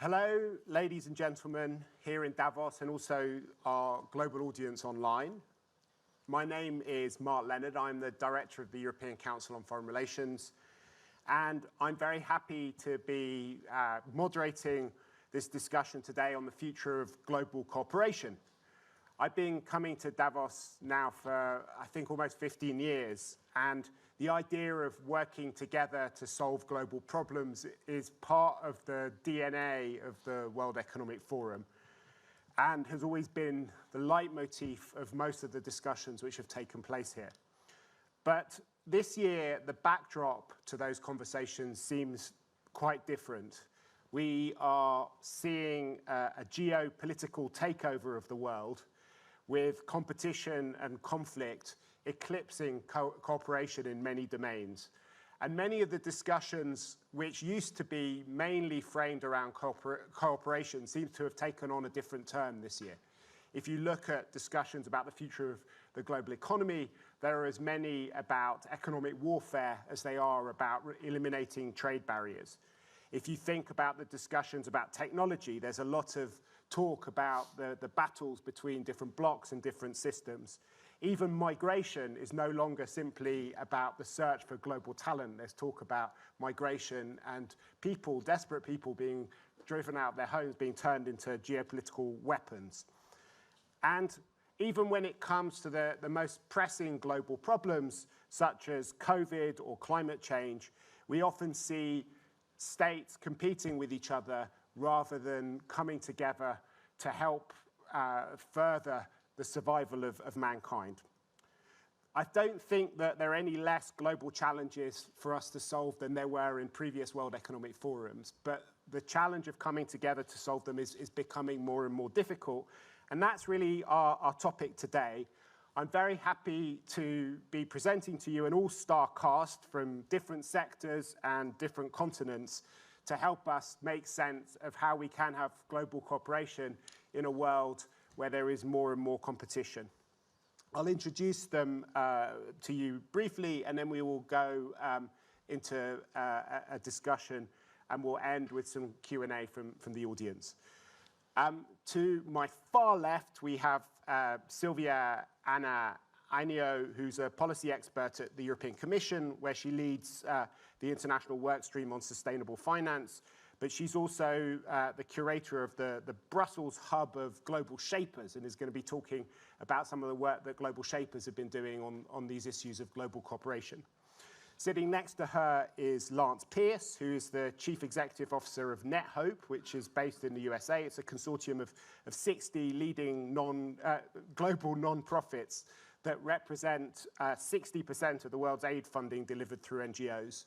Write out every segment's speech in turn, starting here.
Hello, ladies and gentlemen, here in Davos and also our global audience online. My name is Mark Leonard. I'm the Director of the European Council on Foreign Relations, and I'm very happy to be moderating this discussion today on the future of global cooperation. I've been coming to Davos now for, I think, almost 15 years, and the idea of working together to solve global problems is part of the DNA of the World Economic Forum and has always been the leitmotif of most of the discussions which have taken place here. But this year, the backdrop to those conversations seems quite different. We are seeing a geopolitical takeover of the world with competition and conflict eclipsing cooperation in many domains. And many of the discussions which used to be mainly framed around cooperation seem to have taken on a different turn this year. If you look at discussions about the future of the global economy, there are as many about economic warfare as they are about eliminating trade barriers. If you think about the discussions about technology, there's a lot of talk about the battles between different blocs and different systems. Even migration is no longer simply about the search for global talent. There's talk about migration and people, desperate people being driven out of their homes, being turned into geopolitical weapons. And even when it comes to the most pressing global problems, such as COVID or climate change, we often see states competing with each other rather than coming together to help further the survival of mankind. I don't think that there are any less global challenges for us to solve than there were in previous World Economic Forums, but the challenge of coming together to solve them is becoming more and more difficult, and that's really our topic today. I'm very happy to be presenting to you an all-star cast from different sectors and different continents to help us make sense of how we can have global cooperation in a world where there is more and more competition. I'll introduce them to you briefly, and then we will go into a discussion, and we'll end with some Q&A from the audience. To my far left, we have Silvia Anna Ainio, who's a policy expert at the European Commission, where she leads the international work stream on sustainable finance. But she's also the curator of the Brussels hub of Global Shapers and is going to be talking about some of the work that Global Shapers have been doing on these issues of global cooperation. Sitting next to her is Lance Pierce, who is the Chief Executive Officer of NetHope, which is based in the USA. It's a consortium of 60 leading global non-profits that represent 60% of the world's aid funding delivered through NGOs.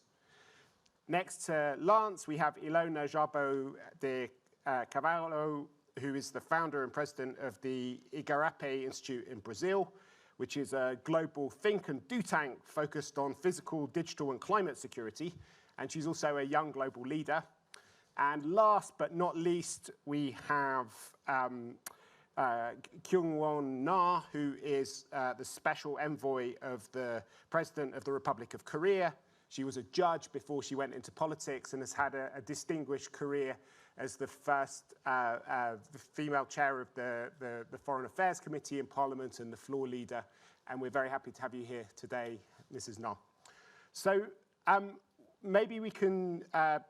Next to Lance, we have Ilona Jabo de Carvalho, who is the founder and president of the Igarape Institute in Brazil, which is a global think and do tank focused on physical, digital, and climate security. And she's also a young global leader. And last but not least, we have Kyung-won Na, who is the special envoy of the president of the Republic of Korea. She was a judge before she went into politics and has had a distinguished career as the first female chair of the Foreign Affairs Committee in Parliament and the floor leader. And we're very happy to have you here today, Mrs. Na. So maybe we can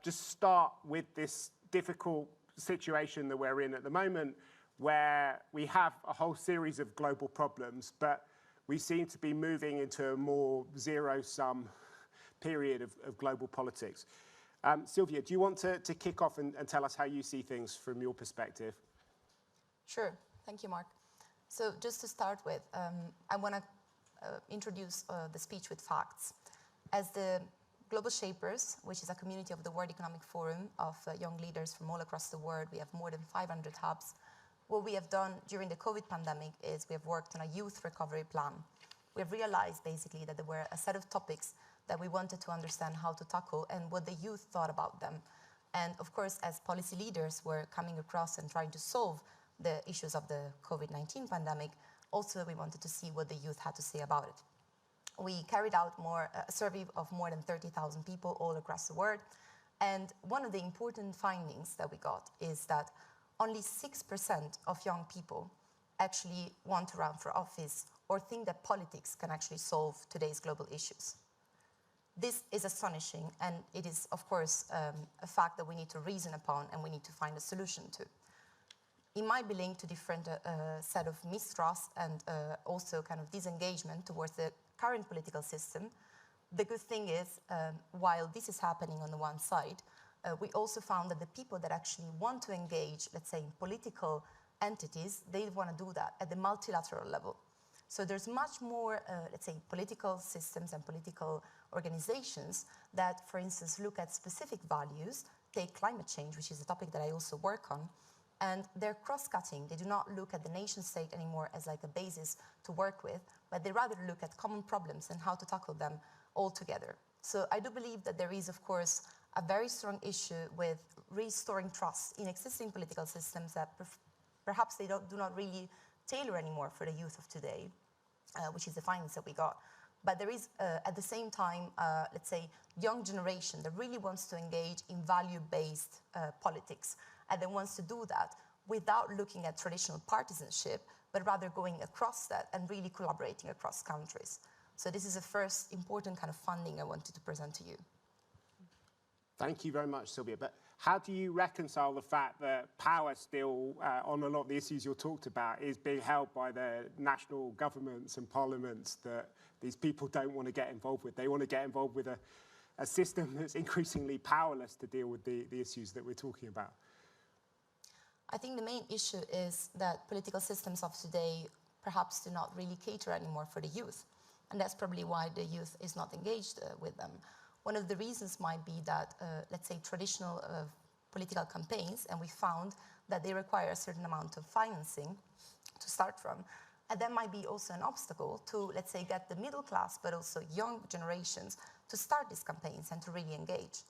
just start with this difficult situation that we're in at the moment, where we have a whole series of global problems, but we seem to be moving into a more zero-sum period of global politics. Silvia, do you want to kick off and tell us how you see things from your perspective? Sure. Thank you, Mark. So just to start with, I want to introduce the speech with facts. As the Global Shapers, which is a community of the World Economic Forum of young leaders from all across the world, we have more than 500 hubs. What we have done during the COVID pandemic is we have worked on a youth recovery plan. We have realized basically that there were a set of topics that we wanted to understand how to tackle and what the youth thought about them. And of course, as policy leaders were coming across and trying to solve the issues of the COVID-19 pandemic, also we wanted to see what the youth had to say about it. We carried out a survey of more than 30,000 people all across the world, And one of the important findings that we got is that only 6% of young people actually want to run for office or think that politics can actually solve today's global issues. This is astonishing, and it is, of course, a fact that we need to reason upon and we need to find a solution to. It might be linked to different set of mistrust and also kind of disengagement towards the current political system. The good thing is, while this is happening on the one side, we also found that the people that actually want to engage, let's say, in political entities, they want to do that at the multilateral level. So there's much more, let's say, political systems and political organizations that, for instance, look at specific values, take climate change, which is a topic that I also work on, and they're cross-cutting. They do not look at the nation state anymore as like a basis to work with, but they rather look at common problems and how to tackle them all together. So I do believe that there is, of course, a very strong issue with restoring trust in existing political systems that perhaps they do not really tailor anymore for the youth of today, which is the findings that we got. But there is, at the same time, let's say, young generation that really wants to engage in value-based politics, and that wants to do that without looking at traditional partisanship, but rather going across that and really collaborating across countries. So this is the first important kind of funding I wanted to present to you. Thank you very much, Sylvia. But how do you reconcile the fact that power still, on a lot of the issues you're talked about, is being held by the national governments and parliaments that these people don't want to get involved with? They want to get involved with a system that's increasingly powerless to deal with the issues that we're talking about. I think the main issue is that political systems of today perhaps do not really cater anymore for the youth. And that's probably why the youth is not engaged with them. One of the reasons might be that, let's say, traditional political campaigns, and we found that they require a certain amount of financing to start from. And that might be also an obstacle to, let's say, get the middle class, but also young generations to start these campaigns and to really engage.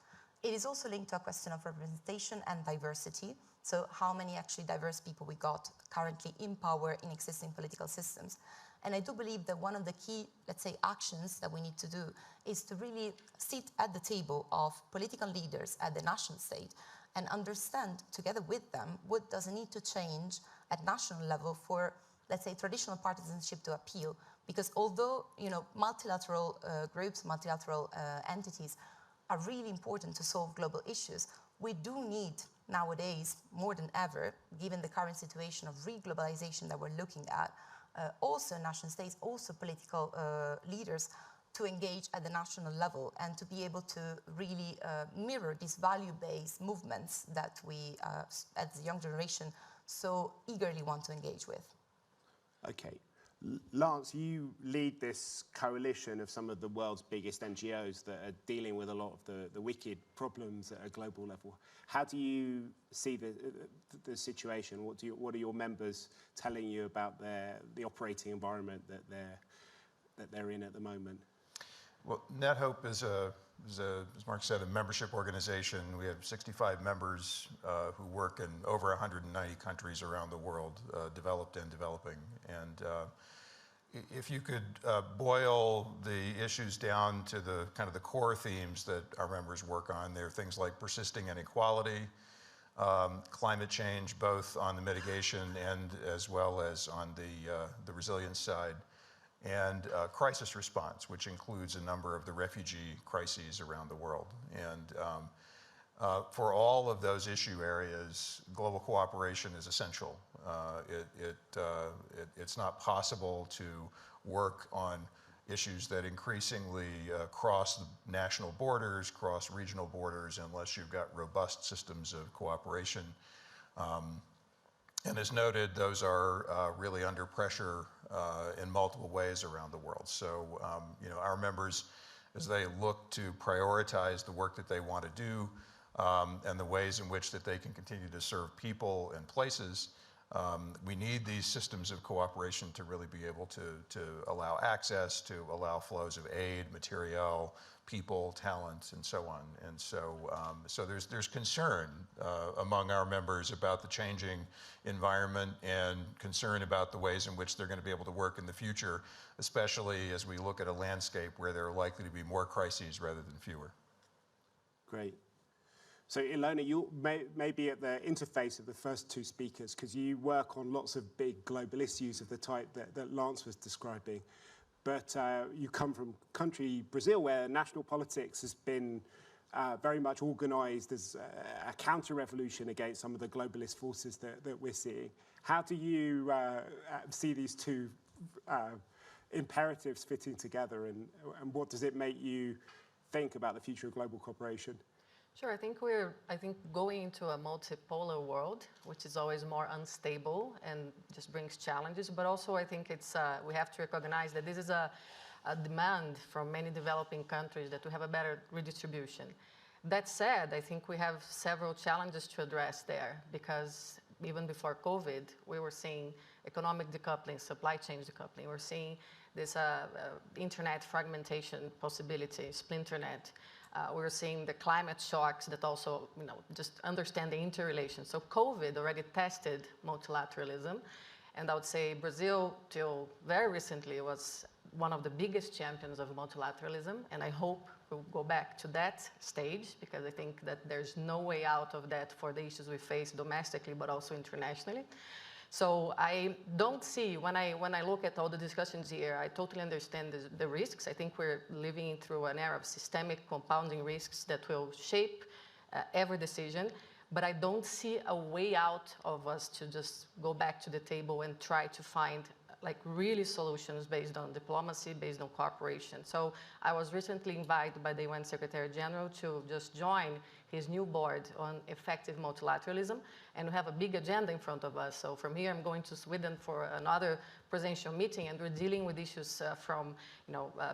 It is also linked to a question of representation and diversity. So how many actually diverse people we got currently in power in existing political systems. And I do believe that one of the key, let's say, actions that we need to do is to really sit at the table of political leaders at the national state and understand together with them what does need to change at national level for, let's say, traditional partisanship to appeal. Because although, you know, multilateral groups, multilateral entities are really important to solve global issues, we do need nowadays, more than ever, given the current situation of re-globalization that we're looking at, also national states, also political leaders to engage at the national level and to be able to really mirror these value-based movements that we, as the young generation, so eagerly want to engage with. Okay. Lance, you lead this coalition of some of the world's biggest NGOs that are dealing with a lot of the wicked problems at a global level. How do you see the situation? What are your members telling you about the operating environment that they're in at the moment? Well, NetHope is as Mark said, a membership organization. We have 65 members who work in over 190 countries around the world, developed and developing. And if you could boil the issues down to the kind of the core themes that our members work on, they're things like persisting inequality, climate change, both on the mitigation and as well as on the resilience side, and crisis response, which includes a number of the refugee crises around the world. And for all of those issue areas, global cooperation is essential. It's not possible to work on issues that increasingly cross national borders, cross regional borders, unless you've got robust systems of cooperation. And as noted, those are really under pressure in multiple ways around the world. So, you know, our members, as they look to prioritize the work that they want to do and the ways in which that they can continue to serve people and places, we need these systems of cooperation to really be able to allow access, to allow flows of aid, material, people, talent, and so on. And so, so there's concern among our members about the changing environment and concern about the ways in which they're going to be able to work in the future, especially as we look at a landscape where there are likely to be more crises rather than fewer. Great. So Ilona, you may be at the interface of the first two speakers because you work on lots of big global issues of the type that Lance was describing. But you come from country Brazil, where national politics has been very much organized as a counter-revolution against some of the globalist forces that we're seeing. How do you see these two imperatives fitting together, and what does it make you think about the future of global cooperation? Sure, I think we're going into a multipolar world, which is always more unstable and just brings challenges. But also, I think it's we have to recognize that this is a demand from many developing countries that we have a better redistribution. That said, I think we have several challenges to address there, because even before COVID, we were seeing economic decoupling, supply chain decoupling. We're seeing this internet fragmentation possibility, splinternet. We're seeing the climate shocks that also, just understand the interrelation. So COVID already tested multilateralism, and I would say Brazil, till very recently, was one of the biggest champions of multilateralism, and I hope we'll go back to that stage, because I think that there's no way out of that for the issues we face domestically, but also internationally. So I don't see, when I look at all the discussions here, I totally understand the risks. I think we're living through an era of systemic compounding risks that will shape every decision, but I don't see a way out of us to just go back to the table and try to find really solutions based on diplomacy, based on cooperation. So I was recently invited by the UN Secretary General to just join his new board on effective multilateralism, and we have a big agenda in front of us. So from here, I'm going to Sweden for another presidential meeting, and we're dealing with issues from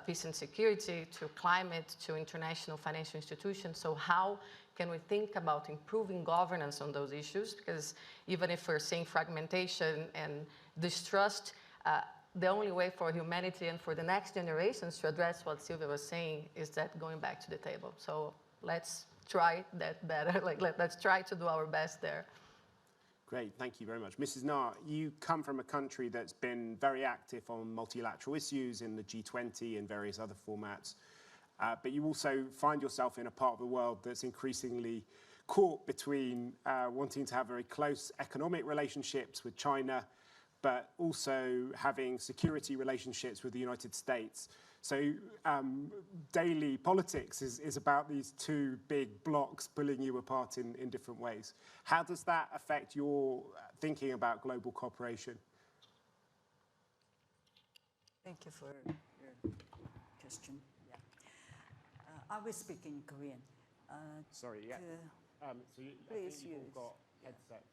peace and security to climate to international financial institutions. So how can we think about improving governance on those issues? Because even if we're seeing fragmentation and distrust, the only way for humanity and for the next generations to address what Sylvia was saying is that going back to the table. So let's try that better. Let's try to do our best there. Great, thank you very much. Mrs. Nahr, you come from a country that's been very active on multilateral issues in the G20 and various other formats, but you also find yourself in a part of the world that's increasingly caught between wanting to have very close economic relationships with China, but also having security relationships with the United States. So daily politics is about these two big blocs pulling you apart in different ways. How does that affect your thinking about global cooperation? Thank you for your question. Yeah. I will speak in Korean. Sorry, yeah. So I think you've all got headsets.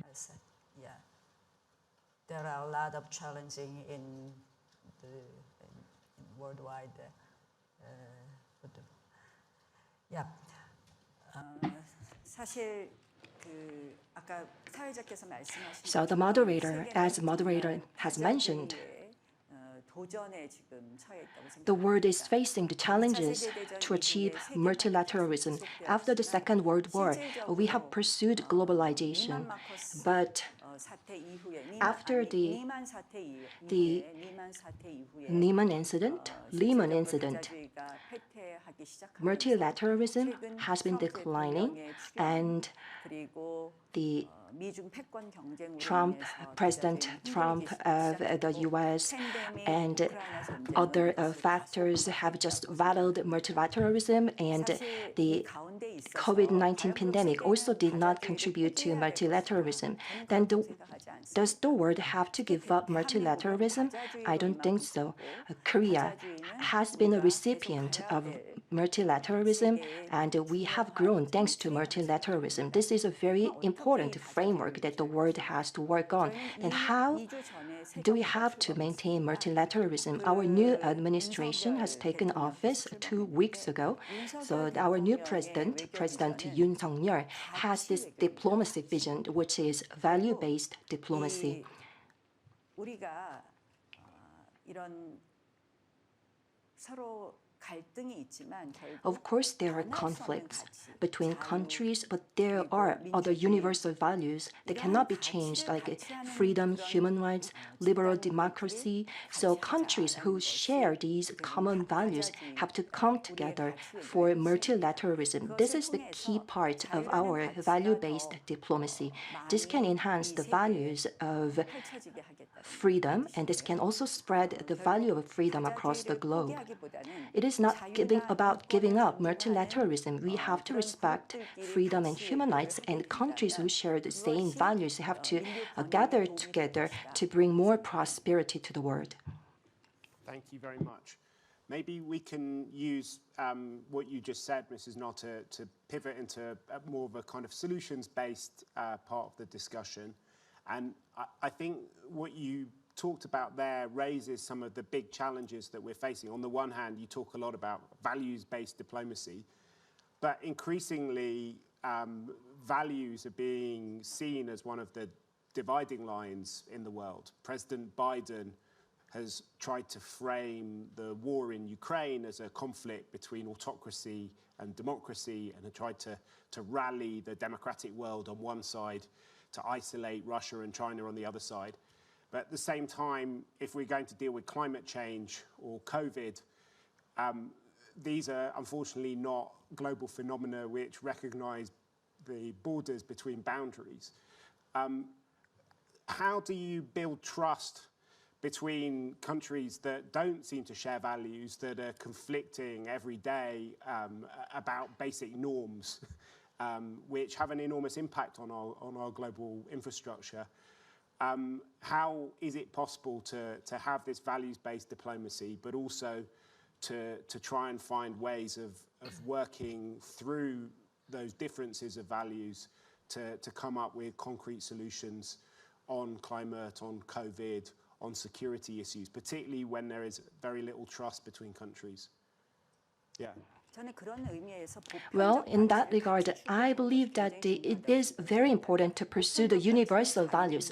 Headset, yeah. There are a lot of challenges in worldwide. Yeah. 사실 아까 사회자께서 말씀하신 So the moderator, as the moderator has mentioned, the world is facing the challenges to achieve multilateralism. After the Second World War, we have pursued globalization, but after the Lehman incident, multilateralism has been declining, and the President Trump of the US and other factors have just battled multilateralism, and the COVID-19 pandemic also did not contribute to multilateralism. Then does the world have to give up multilateralism? I don't think so. Korea has been a recipient of multilateralism, and we have grown thanks to multilateralism. This is a very important framework that the world has to work on. And how do we have to maintain multilateralism? Our new administration has taken office 2 weeks ago. So our new president, President Yoon Suk-yeol, has this diplomacy vision, which is value-based diplomacy. 우리가 이런 서로 Of course, there are conflicts between countries, but there are other universal values that cannot be changed, like freedom, human rights, liberal democracy. So countries who share these common values have to come together for multilateralism. This is the key part of our value-based diplomacy. This can enhance the values of freedom, and this can also spread the value of freedom across the globe. It is not about giving up multilateralism. We have to respect freedom and human rights, and countries who share the same values have to gather together to bring more prosperity to the world. Thank you very much. Maybe we can use what you just said, Mrs. Knott, to pivot into more of a kind of solutions-based part of the discussion. And I think what you talked about there raises some of the big challenges that we're facing. On the one hand, you talk a lot about values-based diplomacy, but increasingly values are being seen as one of the dividing lines in the world. President Biden has tried to frame the war in Ukraine as a conflict between autocracy and democracy, and had tried to rally the democratic world on one side to isolate Russia and China on the other side. But at the same time, if we're going to deal with climate change or COVID, these are unfortunately not global phenomena which recognize the borders between boundaries. How do you build trust between countries that don't seem to share values, that are conflicting every day about basic norms, which have an enormous impact on our global infrastructure? How is it possible to have this values-based diplomacy, but also to try and find ways of working through those differences of values to come up with concrete solutions on climate, on COVID, on security issues, particularly when there is very little trust between countries? Yeah. Well, in that regard, I believe that it is very important to pursue the universal values.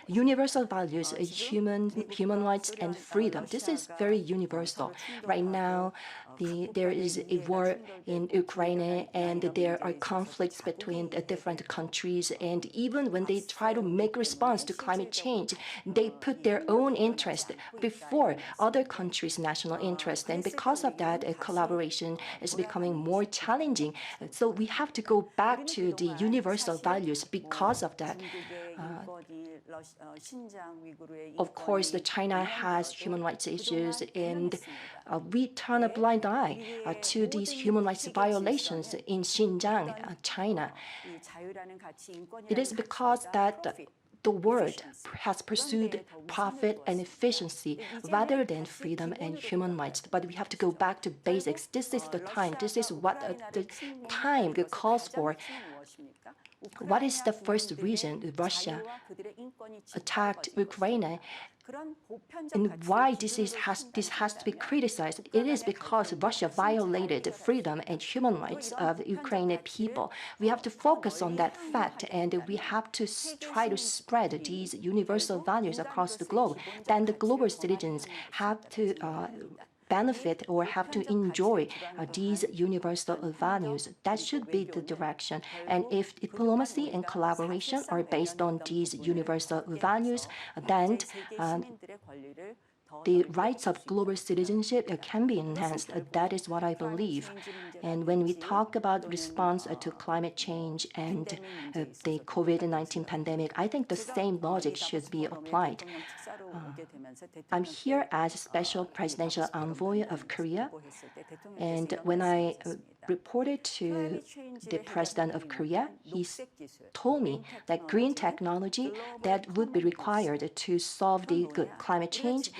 Universal values, human rights and freedom. This is very universal. Right now, there is a war in Ukraine, and there are conflicts between the different countries. And even when they try to make response to climate change, they put their own interest before other countries' national interest. And because of that, collaboration is becoming more challenging. So we have to go back to the universal values because of that. Of course, China has human rights issues, and we turn a blind eye to these human rights violations in Xinjiang, China. It is because that the world has pursued profit and efficiency rather than freedom and human rights. But we have to go back to basics. This is the time. This is what the time calls for. What is the first reason Russia attacked Ukraine? And why this has to be criticized? It is because Russia violated freedom and human rights of the Ukrainian people. We have to focus on that fact, and we have to try to spread these universal values across the globe. Then the global citizens have to benefit or have to enjoy these universal values. That should be the direction. And if diplomacy and collaboration are based on these universal values, then the rights of global citizenship can be enhanced. That is what I believe. And when we talk about response to climate change and the COVID-19 pandemic, I think the same logic should be applied. I'm here as Special Presidential Envoy of Korea, and when I reported to the President of Korea, he told me that green technology that would be required to solve the climate change,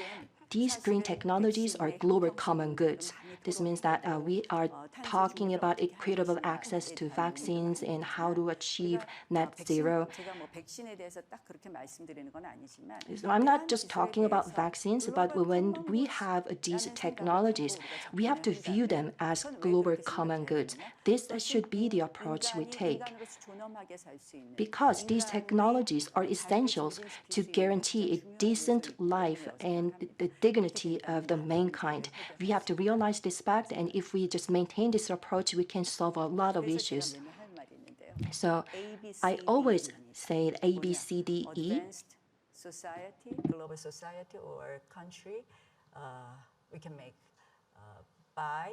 these green technologies are global common goods. This means that we are talking about equitable access to vaccines and how to achieve net zero. So I'm not just talking about vaccines, but when we have these technologies, we have to view them as global common goods. This should be the approach we take. Because these technologies are essentials to guarantee a decent life and the dignity of the mankind. We have to realize this respect, and if we just maintain this approach, we can solve a lot of issues. So I always say A, B, C, D, E. Advanced society, global society or country, we can make by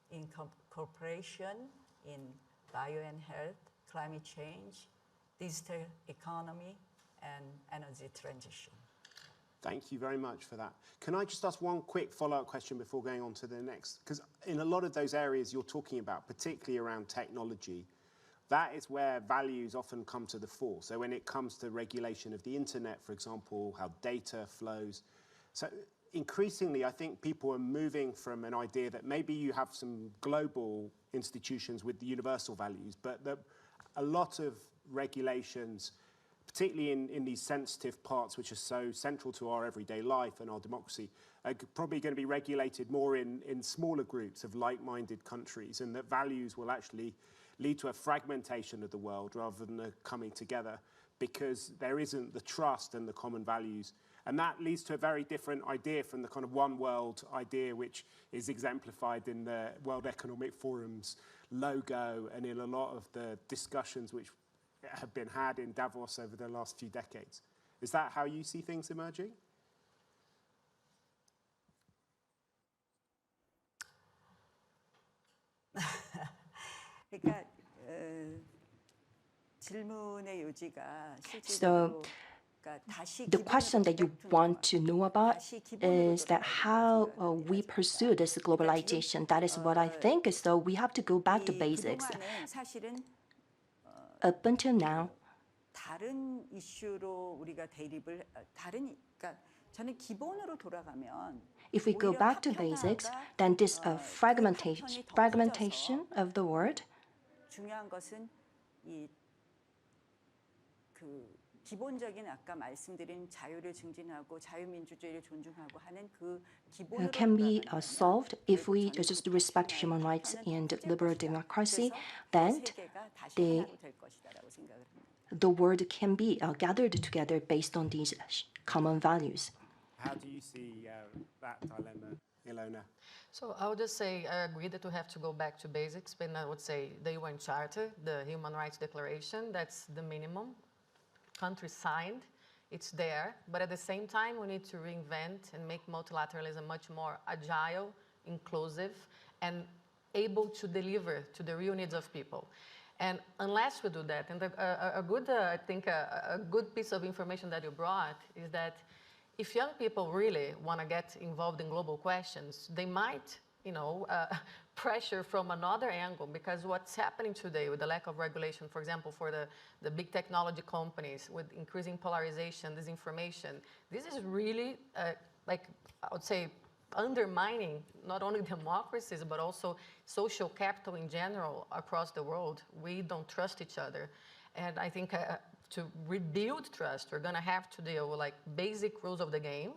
incorporation in bio and health, climate change, digital economy, and energy transition. Thank you very much for that. Can I just ask one quick follow-up question before going on to the next? Because in a lot of those areas you're talking about, particularly around technology, that is where values often come to the fore. So when it comes to regulation of the internet, for example, how data flows. So increasingly, I think people are moving from an idea that maybe you have some global institutions with the universal values, but that a lot of regulations, particularly in these sensitive parts which are so central to our everyday life and our democracy, are probably going to be regulated more in smaller groups of like-minded countries, and that values will actually lead to a fragmentation of the world rather than a coming together, because there isn't the trust and the common values. And that leads to a very different idea from the kind of one world idea which is exemplified in the World Economic Forum's logo and in a lot of the discussions which have been had in Davos over the last few decades. Is that how you see things emerging? 그러니까 질문의 요지가 So 실질적으로 다시 the question that you want to know about is that how we pursue this globalization. That is what I think. So we have to go back to basics. 그동안은 사실은 Up until now, 다른 이슈로 우리가 대립을 그러니까 저는 기본으로 돌아가면 if we go back to basics, then this fragmentation of the world, 중요한 것은 그 기본적인 아까 말씀드린 자유를 증진하고 자유민주주의를 존중하고 하는 그 기본으로 can be 돌아가려면 solved if we just respect human rights and liberal democracy. Then 세계가 다시 the 하나로 될 것이다라고 생각을 합니다. the world can be gathered together based on these common values. How do you see that dilemma, Ilona? So I would just say I agree that we have to go back to basics, but I would say the UN Charter, the Human Rights Declaration, that's the minimum. Countries signed, it's there, but at the same time we need to reinvent and make multilateralism much more agile, inclusive, and able to deliver to the real needs of people. And unless we do that, and a good piece of information that you brought is that if young people really want to get involved in global questions, they might, pressure from another angle, because what's happening today with the lack of regulation, for example, for the big technology companies, with increasing polarization, disinformation, this is really, I would say, undermining not only democracies, but also social capital in general across the world. We don't trust each other. And I think to rebuild trust, we're going to have to deal with basic rules of the game.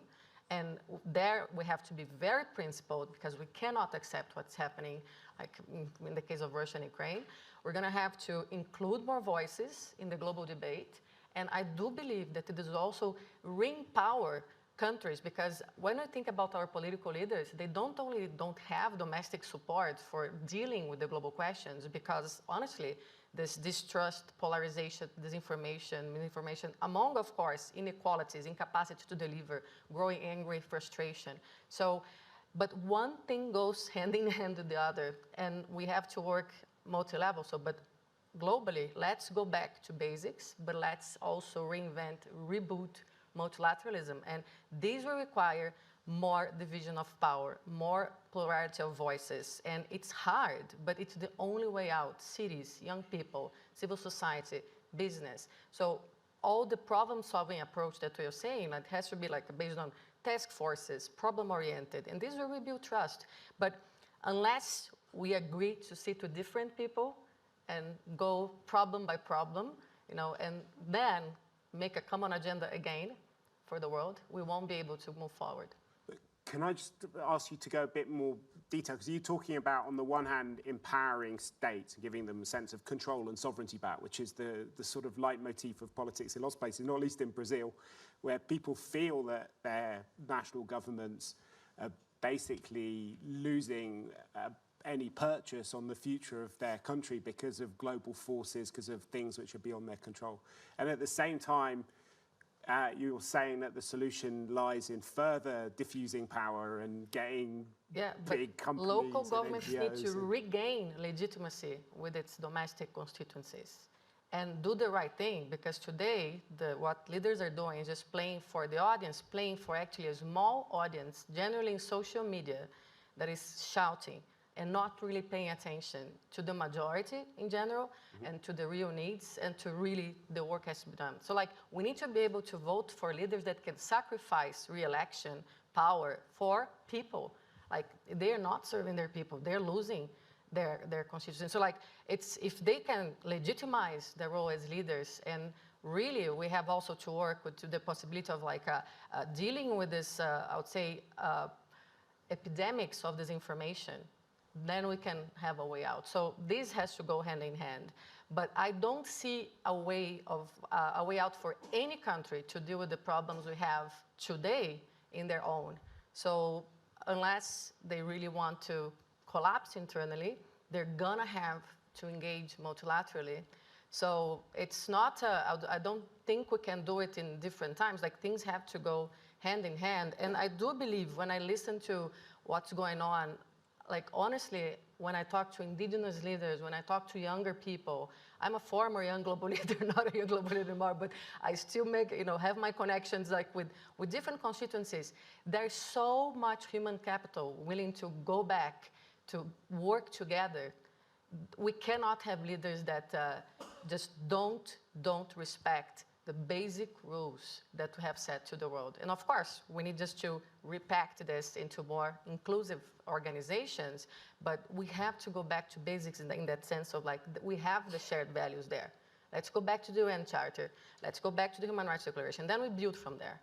And there we have to be very principled, because we cannot accept what's happening, like in the case of Russia and Ukraine. We're going to have to include more voices in the global debate. And I do believe that it is also re-empower countries, because when we think about our political leaders, they don't have domestic support for dealing with the global questions, because honestly, this distrust, polarization, misinformation, among, of course, inequalities, incapacity to deliver, growing angry, frustration. So, but one thing goes hand in hand with the other, and we have to work multi-level. So, but globally, let's go back to basics, but let's also reinvent, reboot multilateralism. And these will require more division of power, more plurality of voices. And it's hard, but it's the only way out. Cities, young people, civil society, business. So all the problem-solving approach that we're saying, it has to be based on task forces, problem-oriented, and this will rebuild trust. But unless we agree to sit with different people and go problem by problem, and then make a common agenda again for the world, we won't be able to move forward. Can I just ask you to go a bit more detail? Because you're talking about, on the one hand, empowering states and giving them a sense of control and sovereignty back, which is the sort of leitmotif of politics in lots of places, not least in Brazil, where people feel that their national governments are basically losing any purchase on the future of their country because of global forces, because of things which are beyond their control. And at the same time, you're saying that the solution lies in further diffusing power and getting big companies. Local governments need to NGOs regain legitimacy with its domestic constituencies and do the right thing, because today what leaders are doing is just playing for the audience, playing for actually a small audience, generally in social media, that is shouting and not really paying attention to the majority in general and to the real needs and to really the work has to be done. So like we need to be able to vote for leaders that can sacrifice re-election power for people. Like they're not serving their people, they're losing their constituency. So like it's, if they can legitimize their role as leaders, and really we have also to work with the possibility of like dealing with this, I would say, epidemics of disinformation, then we can have a way out. So this has to go hand in hand. But I don't see a way out for any country to deal with the problems we have today in their own. So unless they really want to collapse internally, they're gonna have to engage multilaterally. So it's not, I don't think we can do it in different times. Like things have to go hand in hand. And I do believe when I listen to what's going on, like honestly, when I talk to indigenous leaders, when I talk to younger people, I'm a former young global leader, not a young global leader anymore, but I still make, have my connections like with different constituencies. There's so much human capital willing to go back to work together. We cannot have leaders that just don't respect the basic rules that we have set to the world. And of course, we need just to repact this into more inclusive organizations, but we have to go back to basics in that sense of like, we have the shared values there. Let's go back to the UN Charter. Let's go back to the Human Rights Declaration. Then we build from there.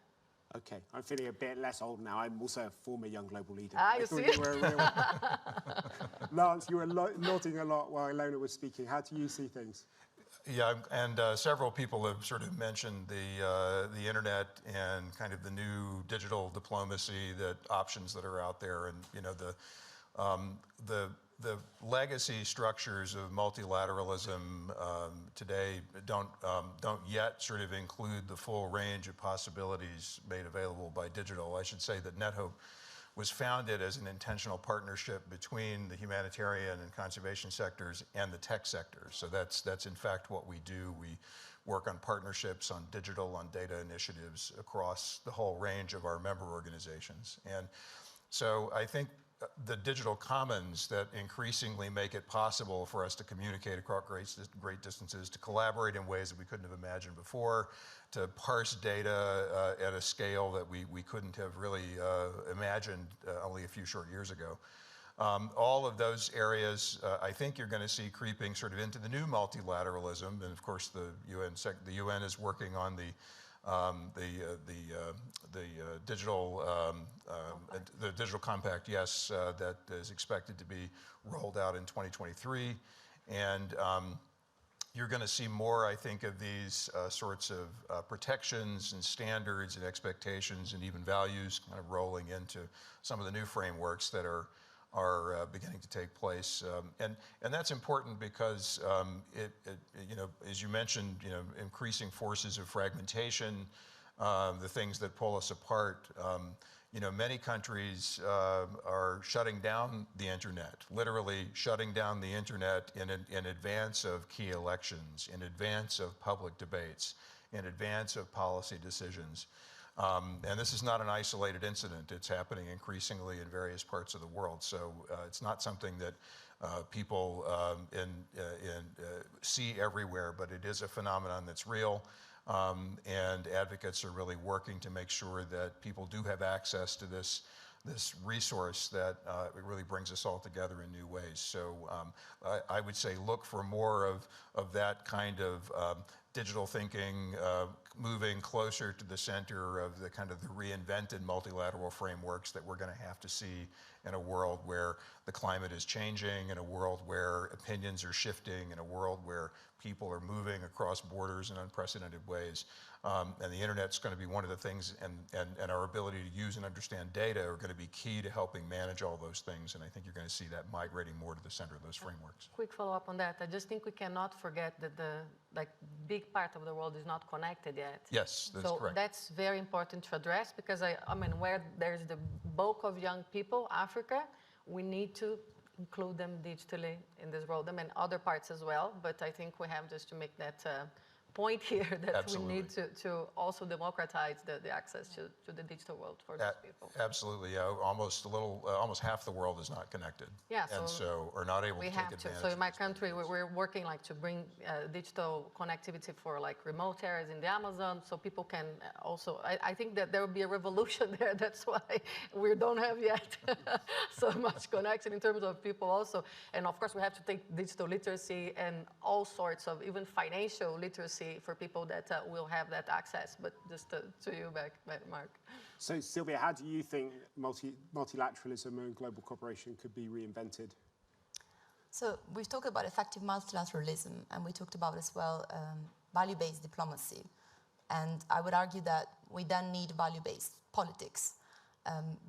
Okay, I'm feeling a bit less old now. I'm also a former young global leader. You see? You were a real... Lance, you were nodding a lot while Ilona was speaking. How do you see things? Yeah, and several people have sort of mentioned the internet and kind of the new digital diplomacy, options that are out there, and the legacy structures of multilateralism today don't yet sort of include the full range of possibilities made available by digital. I should say that NetHope was founded as an intentional partnership between the humanitarian and conservation sectors and the tech sector. So that's in fact what we do. We work on partnerships, on digital, on data initiatives across the whole range of our member organizations. And so I think the digital commons that increasingly make it possible for us to communicate across great distances, to collaborate in ways that we couldn't have imagined before, to parse data at a scale that we couldn't have really imagined only a few short years ago. All of those areas, I think you're going to see creeping sort of into the new multilateralism, and of course the UN is working on the digital compact, yes, that is expected to be rolled out in 2023, and you're going to see more, I think, of these sorts of protections and standards and expectations and even values kind of rolling into some of the new frameworks that are beginning to take place, and that's important because as you mentioned, increasing forces of fragmentation, the things that pull us apart. Many countries are shutting down the internet, literally shutting down the internet in advance of key elections, in advance of public debates, in advance of policy decisions. And this is not an isolated incident. It's happening increasingly in various parts of the world. So it's not something that people see everywhere, but it is a phenomenon that's real. And advocates are really working to make sure that people do have access to this resource that it really brings us all together in new ways. So I would say look for more of that kind of digital thinking, moving closer to the center of the kind of the reinvented multilateral frameworks that we're going to have to see in a world where the climate is changing, in a world where opinions are shifting, in a world where people are moving across borders in unprecedented ways. And the internet's going to be one of the things, and our ability to use and understand data are going to be key to helping manage all those things. And I think you're going to see that migrating more to the center of those frameworks. Quick follow-up on that. I just think we cannot forget that the big part of the world is not connected yet. Yes, that's correct. So that's very important to address, because I mean, where there's the bulk of young people, Africa, we need to include them digitally in this world. I mean, other parts as well, but I think we have just to make that point here that Absolutely. we need to also democratize the access to the digital world for those people. Absolutely, yeah. Almost half the world is not connected. Yeah, and so are not able to take advantage. So in my of these country, benefits. we're working to bring digital connectivity for remote areas in the Amazon, so people can also. I think that there will be a revolution there. That's why we don't have yet so much connection in terms of people also. And of course, we have to take digital literacy and all sorts of even financial literacy for people that will have that access. But just to you back, Mark. So Sylvia, how do you think multilateralism and global cooperation could be reinvented? So we've talked about effective multilateralism, and we talked about as well value-based diplomacy. And I would argue that we then need value-based politics.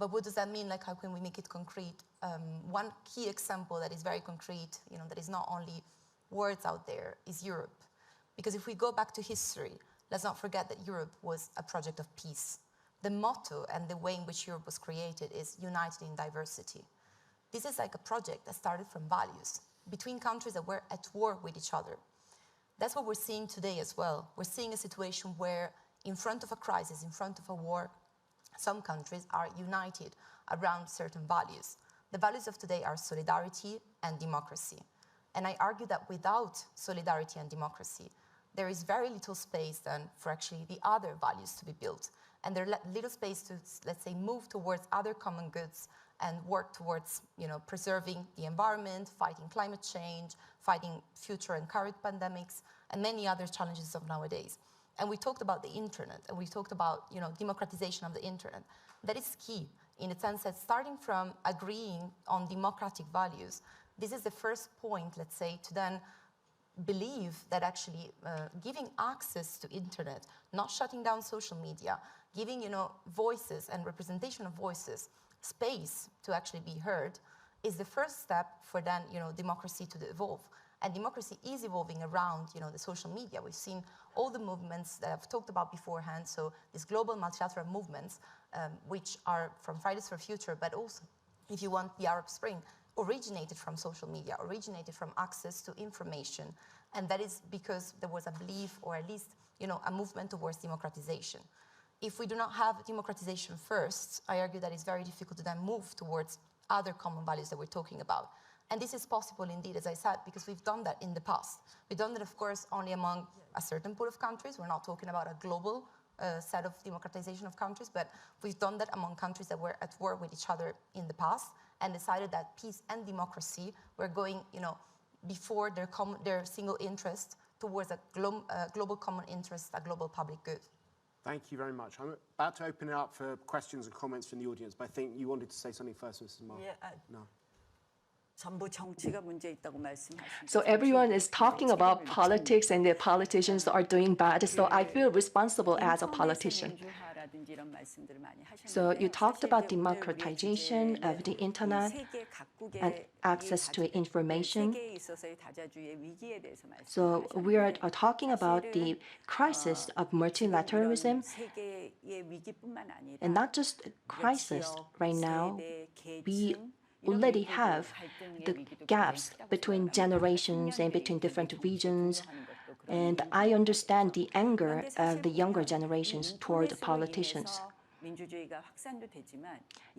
But what does that mean? How can we make it concrete? One key example that is very concrete, that is not only words out there, is Europe. Because if we go back to history, let's not forget that Europe was a project of peace. The motto and the way in which Europe was created is united in diversity. This is like a project that started from values between countries that were at war with each other. That's what we're seeing today as well. We're seeing a situation where in front of a crisis, in front of a war, some countries are united around certain values. The values of today are solidarity and democracy. And I argue that without solidarity and democracy, there is very little space then for actually the other values to be built. And there's little space to, let's say, move towards other common goods and work towards, preserving the environment, fighting climate change, fighting future and current pandemics, and many other challenges of nowadays. And we talked about the internet, and we talked about, democratization of the internet. That is key in the sense that starting from agreeing on democratic values, this is the first point, let's say, to then believe that actually giving access to internet, not shutting down social media, giving voices and representation of voices, space to actually be heard, is the first step for then democracy to evolve. And democracy is evolving around the social media. We've seen all the movements that I've talked about beforehand. So these global multilateral movements, which are from Fridays for Future, but also, if you want, the Arab Spring, originated from social media, originated from access to information. And that is because there was a belief, or at least, a movement towards democratization. If we do not have democratization first, I argue that it's very difficult to then move towards other common values that we're talking about. And this is possible indeed, as I said, because we've done that in the past. We've done that, of course, only among a certain pool of countries. We're not talking about a global set of democratization of countries, but we've done that among countries that were at war with each other in the past and decided that peace and democracy were going, before their single interest towards a global common interest, a global public good. Thank you very much. I'm about to open it up for questions and comments from the audience, but I think you wanted to say something first, Mrs. Mark. Yeah, No. So everyone is talking about politics and the politicians are doing bad. So I feel responsible as a politician. So you talked about democratization of the internet and access to information. So we are talking about the crisis of multilateralism, and not just a crisis right now. We already have the gaps between generations and between different regions. And I understand the anger of the younger generations toward politicians.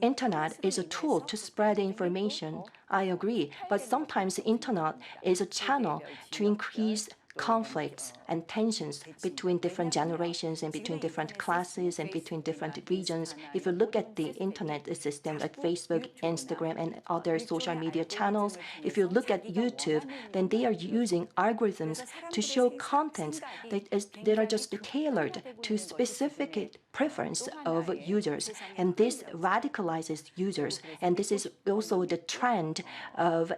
Internet is a tool to spread information. I agree, but sometimes the internet is a channel to increase conflicts and tensions between different generations and between different classes and between different regions. If you look at the internet system like Facebook, Instagram, and other social media channels, if you look at YouTube, then they are using algorithms to show contents that are just tailored to specific preference of users. And this radicalizes users. And this is also the trend of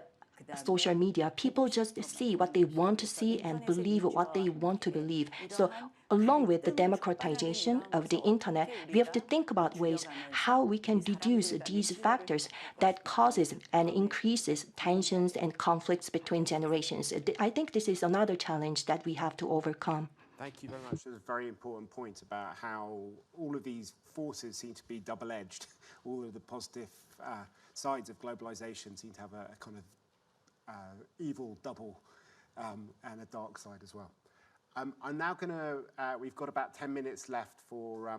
social media. People just see what they want to see and believe what they want to believe. So along with the democratization of the internet, we have to think about ways how we can reduce these factors that causes and increases tensions and conflicts between generations. I think this is another challenge that we have to overcome. Thank you very much. That's a very important point about how all of these forces seem to be double-edged. All of the positive sides of globalization seem to have a kind of evil double and a dark side as well. I'm now going to, we've got about 10 minutes left for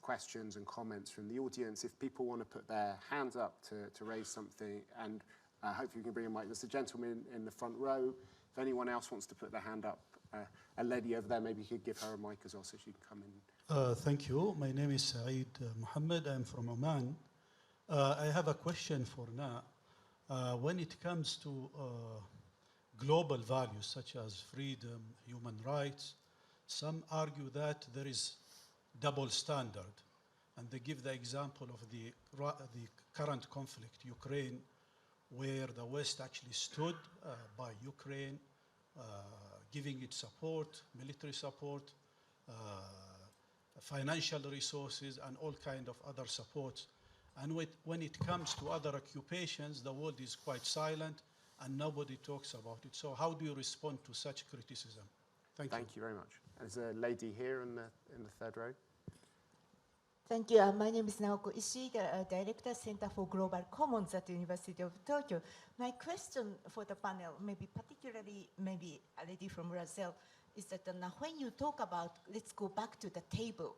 questions and comments from the audience. If people want to put their hands up to raise something, and hopefully we can bring a mic. There's a gentleman in the front row. If anyone else wants to put their hand up, a lady over there, maybe you could give her a mic as well so she can come in. Thank you. My name is Saeed Mohammed. I'm from Oman. I have a question for Na. When it comes to global values such as freedom, human rights, some argue that there is double standard. And they give the example of the current conflict, Ukraine, where the West actually stood by Ukraine, giving it support, military support, financial resources, and all kind of other supports. And when it comes to other occupations, the world is quite silent and nobody talks about it. So how do you respond to such criticism? Thank you. Thank you very much. There's a lady here in the third row. Thank you. My name is Naoko Ishii, Director, Center for Global Commons at the University of Tokyo. My question for the panel, maybe particularly maybe a lady from Brazil, is that when you talk about let's go back to the table,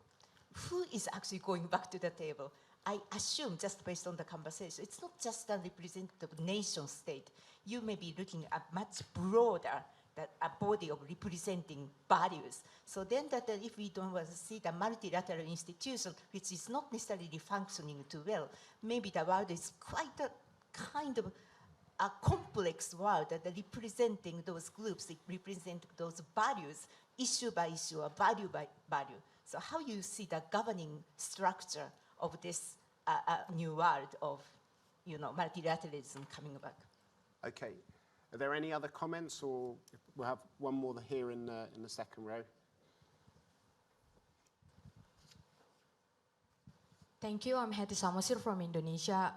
who is actually going back to the table? I assume, just based on the conversation, it's not just a representative nation state. You may be looking at much broader a body of representing values. So then that if we don't want to see the multilateral institution, which is not necessarily functioning too well, maybe the world is quite a kind of a complex world that representing those groups, represent those values, issue by issue or value by value. So how you see the governing structure of this new world of, multilateralism coming back? Okay. Are there any other comments, or we'll have one more here in the second row? Thank you. I'm Heti Samosir from Indonesia,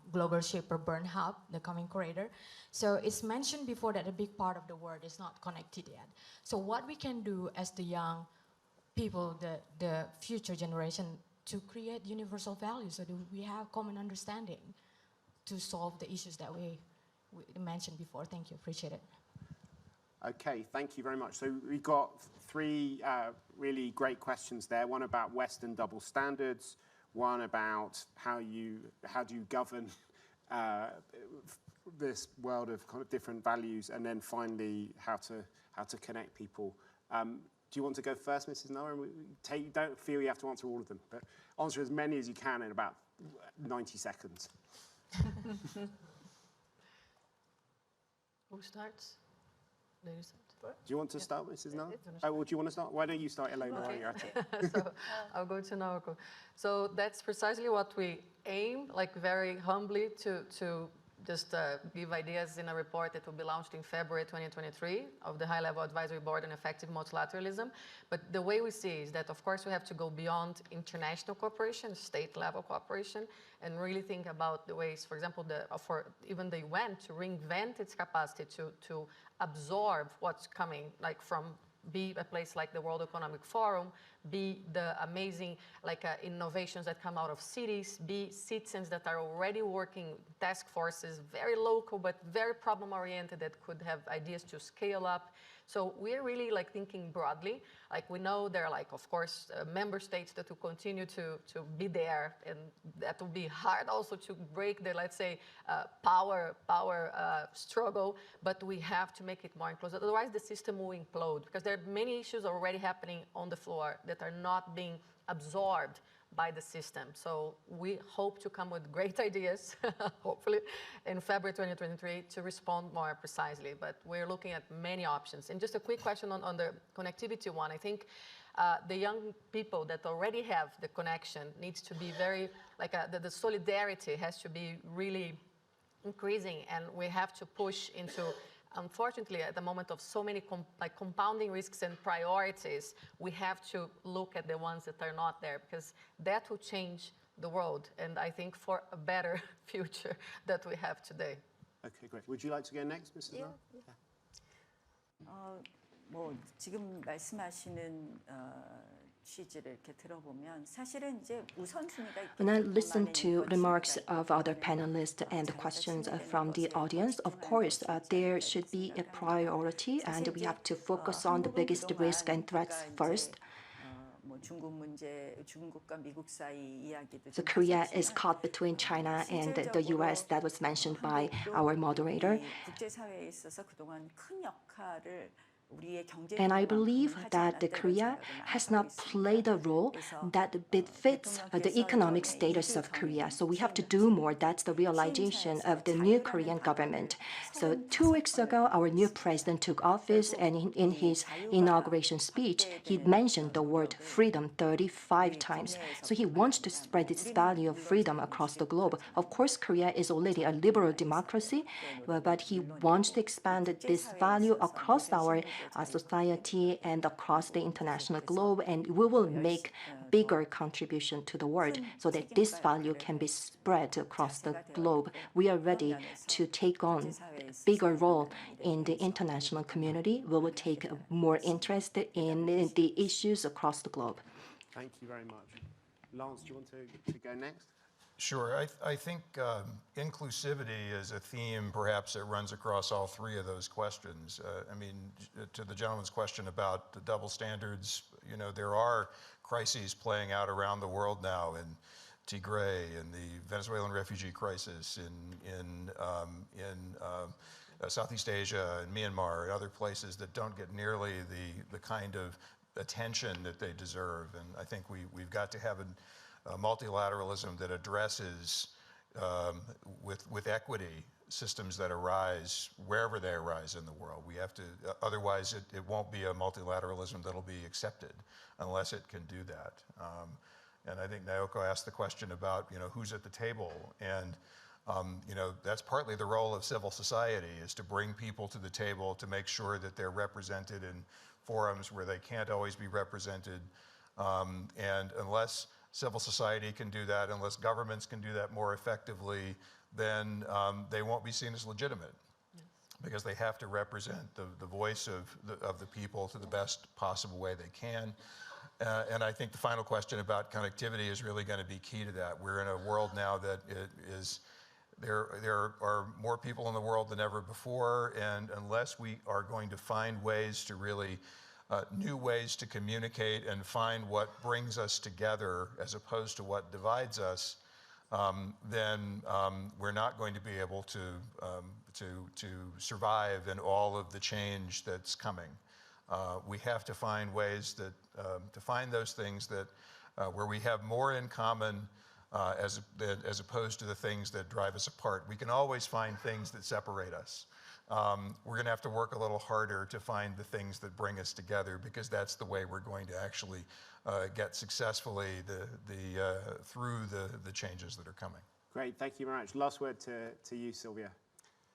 Global Shaper Burn Hub, the coming creator. So it's mentioned before that a big part of the world is not connected yet. So what we can do as the young people, the future generation, to create universal values so that we have common understanding to solve the issues that we mentioned before. Thank you, appreciate it. Okay, thank you very much. So we've got three really great questions there. One about Western double standards, one about how do you govern this world of kind of different values, and then finally how to connect people. Do you want to go first, Mrs. Noah? Don't feel you have to answer all of them, but answer as many as you can in about 90 seconds. Who starts? Ladies start. Do you want to start, Mrs. Noah? Oh, well, do you want to start? Why don't you start, Elena, while you're at it? So I'll go to Naoko. So that's precisely what we aim, like very humbly, to just give ideas in a report that will be launched in February 2023 of the High-Level Advisory Board on Effective Multilateralism. But the way we see is that, of course, we have to go beyond international cooperation, state-level cooperation, and really think about the ways, for example, for even the UN to reinvent its capacity to absorb what's coming, like from be a place like the World Economic Forum, be the amazing innovations that come out of cities, be citizens that are already working task forces, very local but very problem-oriented, that could have ideas to scale up. So we're really like thinking broadly. Like we know there are like, of course, member states that will continue to be there, and that will be hard also to break the, let's say, power struggle, but we have to make it more inclusive. Otherwise, the system will implode because there are many issues already happening on the floor that are not being absorbed by the system. So we hope to come with great ideas, hopefully, in February 2023 to respond more precisely. But we're looking at many options. And just a quick question on the connectivity one. I think the young people that already have the connection needs to be very, like the solidarity has to be really increasing, and we have to push into, unfortunately, at the moment of so many compounding risks and priorities, we have to look at the ones that are not there, because that will change the world, and I think for a better future that we have today. Okay, great. Would you like to go next, Mrs. Lau? 뭐 지금 말씀하시는 취지를 이렇게 들어보면 사실은 이제 우선순위가 When I listen to remarks of other panelists and questions from the audience, of course, there should be a priority, and we have to focus on the biggest risk and threats first. 중국 문제, 중국과 미국 사이 이야기도. So Korea is caught between China and the US, that was mentioned by our moderator. 국제사회에 있어서 그동안 큰 역할을 And I believe that Korea has not played a role that befits the economic status of Korea. So we have to do more. That's the realization of the new Korean government. So 2 weeks ago, our new president took office, and in his inauguration speech, he mentioned the word freedom 35 times. So he wants to spread this value of freedom across the globe. Of course, Korea is already a liberal democracy, but he wants to expand this value across our society and across the international globe, and we will make bigger contribution to the world so that this value can be spread across the globe. We are ready to take on a bigger role in the international community. We will take more interest in the issues across the globe. Thank you very much. Lance, do you want to go next? Sure. I think inclusivity is a theme perhaps that runs across all 3 of those questions. I mean, to the gentleman's question about the double standards, you know, there are crises playing out around the world now in Tigray and the Venezuelan refugee crisis in Southeast Asia and Myanmar and other places that don't get nearly the kind of attention that they deserve. And I think we've got to have multilateralism that addresses with equity systems that arise wherever they arise in the world. We have to, otherwise it won't be a multilateralism that'll be accepted unless it can do that. And I think Naoko asked the question about, you know, who's at the table, and you know, that's partly the role of civil society, is to bring people to the table to make sure that they're represented in forums where they can't always be represented. And unless civil society can do that, unless governments can do that more effectively, then they won't be seen as legitimate. Yes. Because they have to represent the voice of the people to the best possible way they can. And I think the final question about connectivity is really going to be key to that. We're in a world now that there are more people in the world than ever before, and unless we are going to find ways to really new ways to communicate and find what brings us together as opposed to what divides us, then we're not going to be able to survive in all of the change that's coming. We have to find ways that to find those things that where we have more in common as opposed to the things that drive us apart. We can always find things that separate us. We're going to have to work a little harder to find the things that bring us together, because that's the way we're going to actually get successfully through the changes that are coming. Great, thank you very much. Last word to you, Sylvia.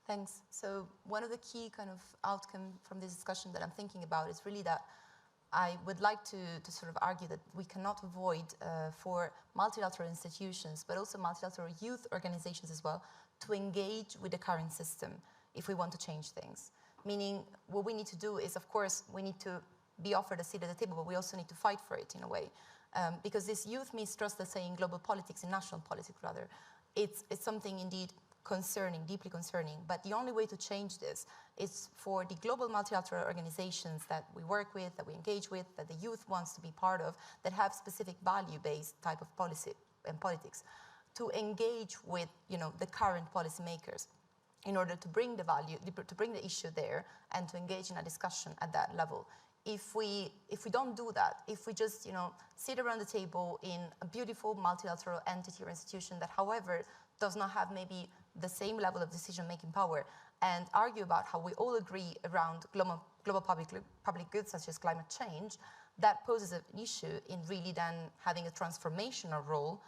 Thanks. So one of the key kind of outcome from this discussion that I'm thinking about is really that I would like to sort of argue that we cannot avoid for multilateral institutions, but also multilateral youth organizations as well, to engage with the current system if we want to change things. Meaning what we need to do is, of course, we need to be offered a seat at the table, but we also need to fight for it in a way. Because this youth mistrust, let's say, in global politics, in national politics rather, it's something indeed concerning, deeply concerning. But the only way to change this is for the global multilateral organizations that we work with, that we engage with, that the youth wants to be part of, that have specific value-based type of policy and politics, to engage with, you know, the current policymakers in order to bring the value, to bring the issue there, and to engage in a discussion at that level. If we don't do that, if we just, you know, sit around the table in a beautiful multilateral entity or institution that, however, does not have maybe the same level of decision-making power, and argue about how we all agree around global public goods such as climate change, that poses an issue in really then having a transformational role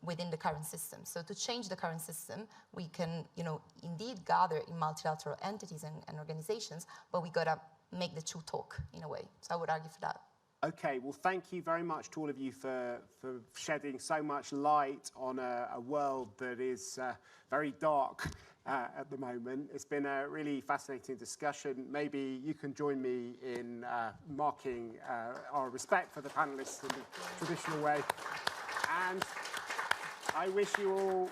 within the current system. So to change the current system, we can, you know, indeed gather in multilateral entities and organizations, but we gotta make the two talk in a way. So I would argue for that. Okay, well, thank you very much to all of you for shedding so much light on a world that is very dark at the moment. It's been a really fascinating discussion. Maybe you can join me in marking our respect for the panelists in the traditional way. And I wish you all